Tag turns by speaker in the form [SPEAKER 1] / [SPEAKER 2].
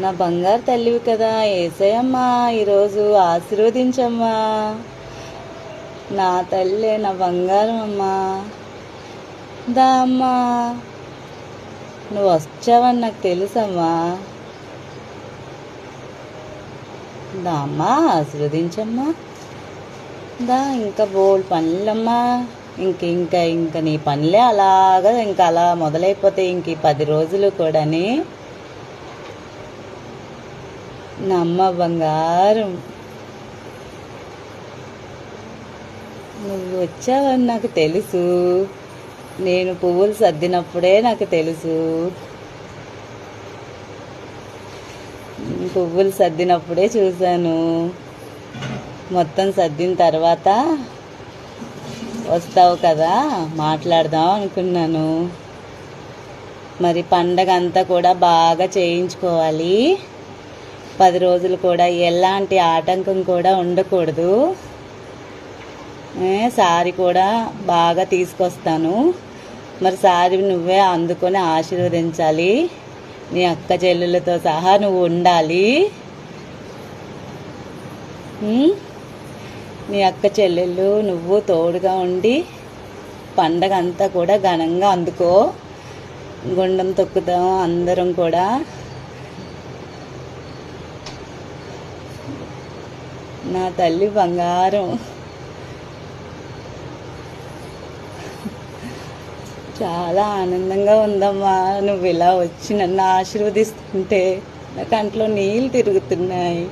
[SPEAKER 1] నా బంగారు తల్లివి కదా యేసయ్యమ్మా, ఈరోజు ఆశీర్వదించమ్మా. నా తల్లే, నా బంగారం అమ్మా. దా అమ్మా, నువ్వు వచ్చావని నాకు తెలుసమ్మా. దా అమ్మా, ఆశీర్వదించమ్మా. దా, ఇంకా బోల్డ్ పనులమ్మా. ఇంక నీ పనులే అలాగా ఇంకా అలా మొదలైపోతాయి ఇంక 10 రోజులు కూడాని. నా అమ్మ బంగారం, నువ్వు వచ్చావని నాకు తెలుసు. నేను పువ్వులు సర్దినప్పుడే నాకు తెలుసు. పువ్వులు సర్దినప్పుడే చూశాను. మొత్తం సర్దిన తర్వాత వస్తావు కదా, మాట్లాడదాం అనుకున్నాను. మరి పండగ అంతా కూడా బాగా చేయించుకోవాలి. 10 రోజులు కూడా ఎలాంటి ఆటంకం కూడా ఉండకూడదు. సారీ కూడా బాగా తీసుకొస్తాను. మరి సారీ నువ్వే అందుకొని ఆశీర్వదించాలి. నీ అక్క చెల్లెలతో సహా నువ్వు ఉండాలి. నీ అక్క చెల్లెళ్ళు నువ్వు తోడుగా ఉండి పండగ అంతా కూడా ఘనంగా అందుకో. గుండం తొక్కుతాం అందరం కూడా. నా తల్లి బంగారం, చాలా ఆనందంగా ఉందమ్మా. నువ్వు ఇలా వచ్చి నన్ను ఆశీర్వదిస్తుంటే నా కంట్లో నీళ్ళు తిరుగుతున్నాయి.